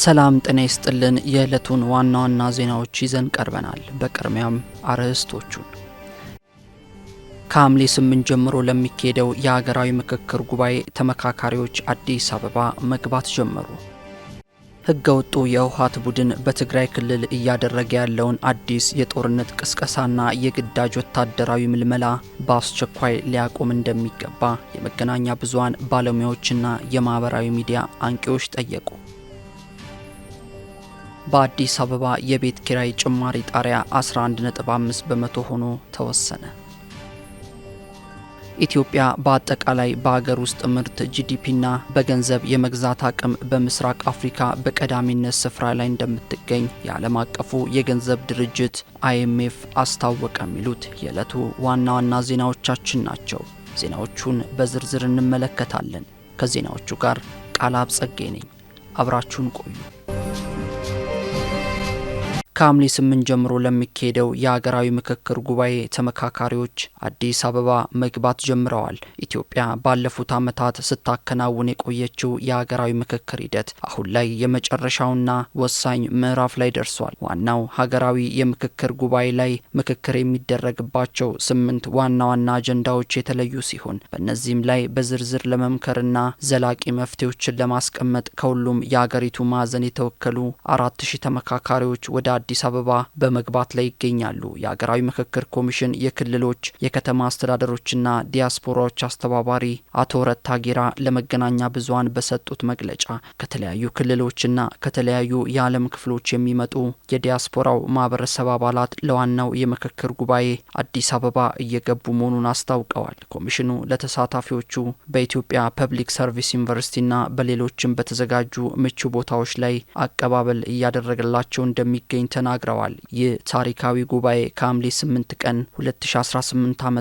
ሰላም ጤና ይስጥልን። የዕለቱን ዋና ዋና ዜናዎች ይዘን ቀርበናል። በቅድሚያም አርዕስቶቹን። ከሐምሌ 8 ጀምሮ ለሚካሄደው የሀገራዊ ምክክር ጉባኤ ተመካካሪዎች አዲስ አበባ መግባት ጀመሩ። ህገወጡ የህወሓት ቡድን በትግራይ ክልል እያደረገ ያለውን አዲስ የጦርነት ቅስቀሳና የግዳጅ ወታደራዊ ምልመላ በአስቸኳይ ሊያቆም እንደሚገባ የመገናኛ ብዙሃን ባለሙያዎችና የማህበራዊ ሚዲያ አንቂዎች ጠየቁ። በአዲስ አበባ የቤት ኪራይ ጭማሪ ጣሪያ 11.5 በመቶ ሆኖ ተወሰነ። ኢትዮጵያ በአጠቃላይ በአገር ውስጥ ምርት ጂዲፒና በገንዘብ የመግዛት አቅም በምስራቅ አፍሪካ በቀዳሚነት ስፍራ ላይ እንደምትገኝ የዓለም አቀፉ የገንዘብ ድርጅት IMF አስታወቀ። የሚሉት የዕለቱ ዋና ዋና ዜናዎቻችን ናቸው። ዜናዎቹን በዝርዝር እንመለከታለን። ከዜናዎቹ ጋር ቃላብ ጸጌ ነኝ። አብራችሁን ቆዩ። ከሐምሌ 8 ጀምሮ ለሚካሄደው የሀገራዊ ምክክር ጉባኤ ተመካካሪዎች አዲስ አበባ መግባት ጀምረዋል። ኢትዮጵያ ባለፉት ዓመታት ስታከናውን የቆየችው የሀገራዊ ምክክር ሂደት አሁን ላይ የመጨረሻውና ወሳኝ ምዕራፍ ላይ ደርሷል። ዋናው ሀገራዊ የምክክር ጉባኤ ላይ ምክክር የሚደረግባቸው 8 ዋና ዋና አጀንዳዎች የተለዩ ሲሆን በእነዚህም ላይ በዝርዝር ለመምከርና ዘላቂ መፍትሄዎችን ለማስቀመጥ ከሁሉም የሀገሪቱ ማዕዘን የተወከሉ 4000 ተመካካሪዎች ወደ አዲስ አበባ በመግባት ላይ ይገኛሉ። የሀገራዊ ምክክር ኮሚሽን የክልሎች የከተማ አስተዳደሮችና ዲያስፖራዎች አስተባባሪ አቶ ረታ ጌራ ለመገናኛ ብዙሃን በሰጡት መግለጫ ከተለያዩ ክልሎችና ከተለያዩ የዓለም ክፍሎች የሚመጡ የዲያስፖራው ማህበረሰብ አባላት ለዋናው የምክክር ጉባኤ አዲስ አበባ እየገቡ መሆኑን አስታውቀዋል። ኮሚሽኑ ለተሳታፊዎቹ በኢትዮጵያ ፐብሊክ ሰርቪስ ዩኒቨርሲቲና በሌሎችም በተዘጋጁ ምቹ ቦታዎች ላይ አቀባበል እያደረገላቸው እንደሚገኝ ተናግረዋል። ይህ ታሪካዊ ጉባኤ ከሐምሌ 8 ቀን 2018 ዓ.ም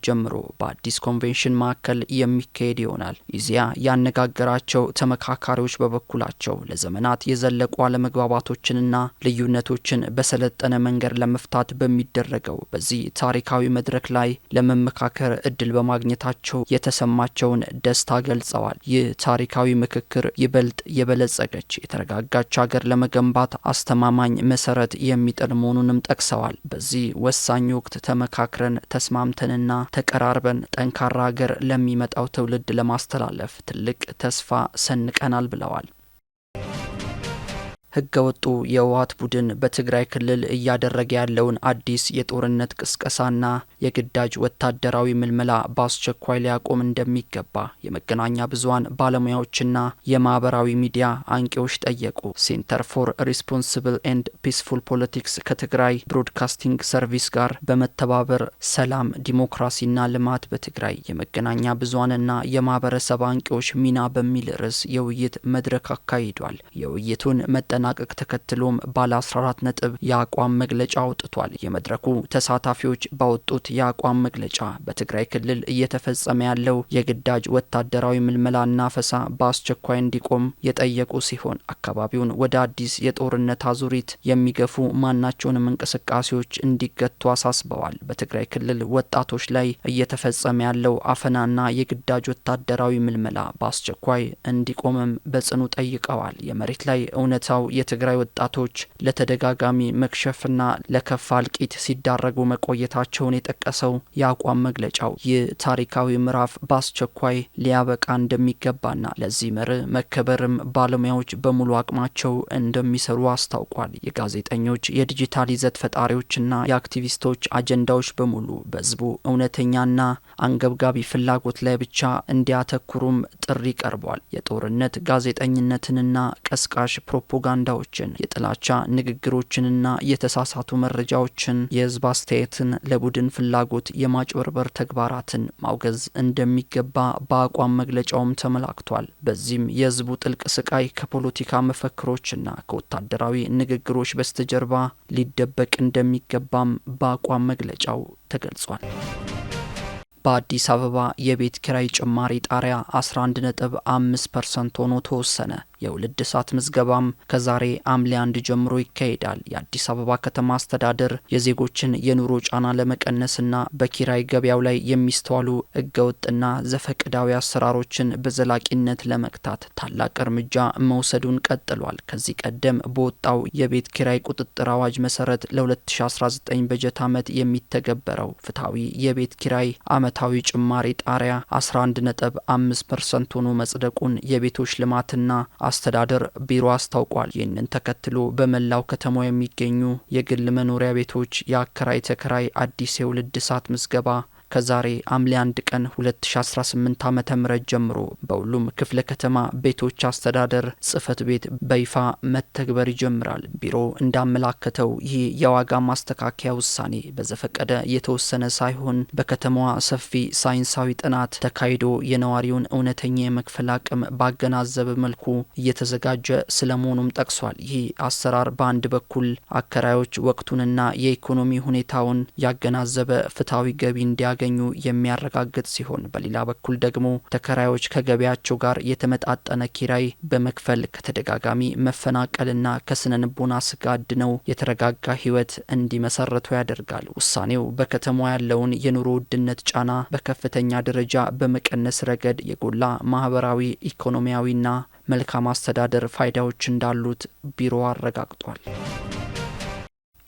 ጀምሮ በአዲስ ኮንቬንሽን ማዕከል የሚካሄድ ይሆናል። ኢዜአ ያነጋገራቸው ተመካካሪዎች በበኩላቸው ለዘመናት የዘለቁ አለመግባባቶችንና ልዩነቶችን በሰለጠነ መንገድ ለመፍታት በሚደረገው በዚህ ታሪካዊ መድረክ ላይ ለመመካከር እድል በማግኘታቸው የተሰማቸውን ደስታ ገልጸዋል። ይህ ታሪካዊ ምክክር ይበልጥ የበለጸገች የተረጋጋች ሀገር ለመገንባት አስተማማኝ መሰረት የሚጥል መሆኑንም ጠቅሰዋል። በዚህ ወሳኝ ወቅት ተመካክረን ተስማምተንና ተቀራርበን ጠንካራ ሀገር ለሚመጣው ትውልድ ለማስተላለፍ ትልቅ ተስፋ ሰንቀናል ብለዋል። ህገወጡ የህወሓት ቡድን በትግራይ ክልል እያደረገ ያለውን አዲስ የጦርነት ቅስቀሳና የግዳጅ ወታደራዊ ምልመላ በአስቸኳይ ሊያቆም እንደሚገባ የመገናኛ ብዙሃን ባለሙያዎችና የማህበራዊ ሚዲያ አንቂዎች ጠየቁ። ሴንተር ፎር ሪስፖንሲብል ኤንድ ፒስፉል ፖለቲክስ ከትግራይ ብሮድካስቲንግ ሰርቪስ ጋር በመተባበር ሰላም፣ ዲሞክራሲና ልማት በትግራይ የመገናኛ ብዙሃንና የማህበረሰብ አንቂዎች ሚና በሚል ርዕስ የውይይት መድረክ አካሂዷል። የውይይቱን መጠናቀቅ ተከትሎም ባለ 14 ነጥብ የአቋም መግለጫ አውጥቷል። የመድረኩ ተሳታፊዎች ባወጡት የአቋም መግለጫ በትግራይ ክልል እየተፈጸመ ያለው የግዳጅ ወታደራዊ ምልመላና አፈሳ በአስቸኳይ እንዲቆም የጠየቁ ሲሆን አካባቢውን ወደ አዲስ የጦርነት አዙሪት የሚገፉ ማናቸውንም እንቅስቃሴዎች እንዲገቱ አሳስበዋል። በትግራይ ክልል ወጣቶች ላይ እየተፈጸመ ያለው አፈናና የግዳጅ ወታደራዊ ምልመላ በአስቸኳይ እንዲቆምም በጽኑ ጠይቀዋል። የመሬት ላይ እውነታው የትግራይ ወጣቶች ለተደጋጋሚ መክሸፍና ለከፋ እልቂት ሲዳረጉ መቆየታቸውን የጠቀሰው የአቋም መግለጫው ይህ ታሪካዊ ምዕራፍ በአስቸኳይ ሊያበቃ እንደሚገባና ለዚህ መርህ መከበርም ባለሙያዎች በሙሉ አቅማቸው እንደሚሰሩ አስታውቋል። የጋዜጠኞች፣ የዲጂታል ይዘት ፈጣሪዎችና የአክቲቪስቶች አጀንዳዎች በሙሉ በህዝቡ እውነተኛና አንገብጋቢ ፍላጎት ላይ ብቻ እንዲያተኩሩም ጥሪ ቀርቧል። የጦርነት ጋዜጠኝነትንና ቀስቃሽ ፕሮፓጋንዳዎችን፣ የጥላቻ ንግግሮችንና የተሳሳቱ መረጃዎችን፣ የህዝብ አስተያየትን ለቡድን ፍላጎት የማጭበርበር ተግባራትን ማውገዝ እንደሚገባ በአቋም መግለጫውም ተመላክቷል። በዚህም የህዝቡ ጥልቅ ስቃይ ከፖለቲካ መፈክሮችና ከወታደራዊ ንግግሮች በስተጀርባ ሊደበቅ እንደሚገባም በአቋም መግለጫው ተገልጿል። በአዲስ አበባ የቤት ኪራይ ጭማሪ ጣሪያ 11.5% ሆኖ ተወሰነ። የውልድ እሳት ምዝገባም ከዛሬ ሐምሌ 1 ጀምሮ ይካሄዳል። የአዲስ አበባ ከተማ አስተዳደር የዜጎችን የኑሮ ጫና ለመቀነስና በኪራይ ገበያው ላይ የሚስተዋሉ ህገወጥና ዘፈቀዳዊ አሰራሮችን በዘላቂነት ለመግታት ታላቅ እርምጃ መውሰዱን ቀጥሏል። ከዚህ ቀደም በወጣው የቤት ኪራይ ቁጥጥር አዋጅ መሰረት ለ2019 በጀት ዓመት የሚተገበረው ፍትሐዊ የቤት ኪራይ ዓመታዊ ጭማሪ ጣሪያ 11.5% ሆኖ መጽደቁን የቤቶች ልማትና አስተዳደር ቢሮ አስታውቋል። ይህንን ተከትሎ በመላው ከተማው የሚገኙ የግል መኖሪያ ቤቶች የአከራይ ተከራይ አዲስ የውልድ እሳት ምዝገባ ከዛሬ ሐምሌ 1 ቀን 2018 ዓ.ም ጀምሮ በሁሉም ክፍለ ከተማ ቤቶች አስተዳደር ጽሕፈት ቤት በይፋ መተግበር ይጀምራል። ቢሮ እንዳመላከተው ይህ የዋጋ ማስተካከያ ውሳኔ በዘፈቀደ የተወሰነ ሳይሆን በከተማዋ ሰፊ ሳይንሳዊ ጥናት ተካሂዶ የነዋሪውን እውነተኛ የመክፈል አቅም ባገናዘበ መልኩ እየተዘጋጀ ስለመሆኑም ጠቅሷል። ይህ አሰራር በአንድ በኩል አከራዮች ወቅቱንና የኢኮኖሚ ሁኔታውን ያገናዘበ ፍትሐዊ ገቢ እንዲያገኙ የሚያረጋግጥ ሲሆን በሌላ በኩል ደግሞ ተከራዮች ከገበያቸው ጋር የተመጣጠነ ኪራይ በመክፈል ከተደጋጋሚ መፈናቀልና ከስነልቦና ስጋት ድነው የተረጋጋ ሕይወት እንዲመሰርቱ ያደርጋል። ውሳኔው በከተማዋ ያለውን የኑሮ ውድነት ጫና በከፍተኛ ደረጃ በመቀነስ ረገድ የጎላ ማህበራዊ፣ ኢኮኖሚያዊና መልካም አስተዳደር ፋይዳዎች እንዳሉት ቢሮ አረጋግጧል።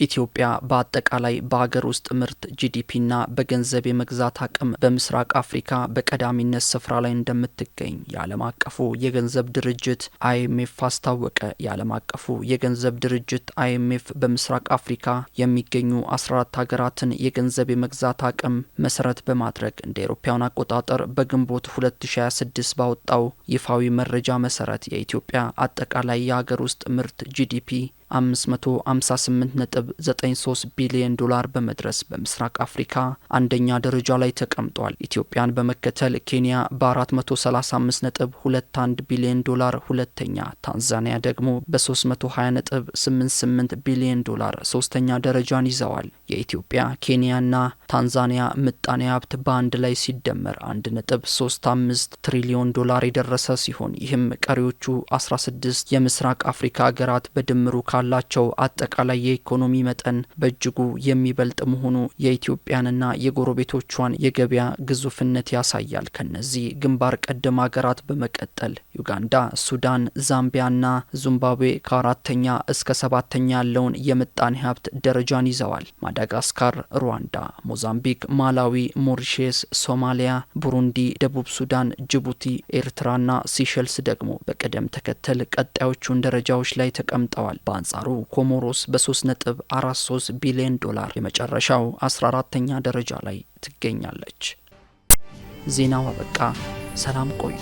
ኢትዮጵያ በአጠቃላይ በሀገር ውስጥ ምርት ጂዲፒና በገንዘብ የመግዛት አቅም በምስራቅ አፍሪካ በቀዳሚነት ስፍራ ላይ እንደምትገኝ የዓለም አቀፉ የገንዘብ ድርጅት አይኤምኤፍ አስታወቀ። የዓለም አቀፉ የገንዘብ ድርጅት አይኤምኤፍ በምስራቅ አፍሪካ የሚገኙ 14 ሀገራትን የገንዘብ የመግዛት አቅም መሰረት በማድረግ እንደ አውሮፓውያን አቆጣጠር በግንቦት 2026 ባወጣው ይፋዊ መረጃ መሰረት የኢትዮጵያ አጠቃላይ የሀገር ውስጥ ምርት ጂዲፒ 558.93 ቢሊዮን ዶላር በመድረስ በምስራቅ አፍሪካ አንደኛ ደረጃ ላይ ተቀምጧል። ኢትዮጵያን በመከተል ኬንያ በ435.21 ቢሊዮን ዶላር ሁለተኛ፣ ታንዛኒያ ደግሞ በ320.88 ቢሊዮን ዶላር ሶስተኛ ደረጃን ይዘዋል። የኢትዮጵያ ኬንያና ታንዛኒያ ምጣኔ ሀብት በአንድ ላይ ሲደመር 1.35 ትሪሊዮን ዶላር የደረሰ ሲሆን ይህም ቀሪዎቹ 16 የምስራቅ አፍሪካ ሀገራት በድምሩ ካላቸው አጠቃላይ የኢኮኖሚ መጠን በእጅጉ የሚበልጥ መሆኑ የኢትዮጵያንና የጎረቤቶቿን የገበያ ግዙፍነት ያሳያል። ከነዚህ ግንባር ቀደም ሀገራት በመቀጠል ዩጋንዳ፣ ሱዳን፣ ዛምቢያና ዚምባብዌ ከአራተኛ እስከ 7ተኛ ያለውን የምጣኔ ሀብት ደረጃን ይዘዋል። ማዳጋስካር፣ ሩዋንዳ፣ ሞዛምቢክ፣ ማላዊ፣ ሞሪሼስ፣ ሶማሊያ፣ ቡሩንዲ፣ ደቡብ ሱዳን፣ ጅቡቲ፣ ኤርትራና ሲሸልስ ደግሞ በቅደም ተከተል ቀጣዮቹን ደረጃዎች ላይ ተቀምጠዋል። በአንጻሩ ኮሞሮስ በ3.43 ቢሊዮን ዶላር የመጨረሻው 14ተኛ ደረጃ ላይ ትገኛለች። ዜናው አበቃ። ሰላም ቆዩ።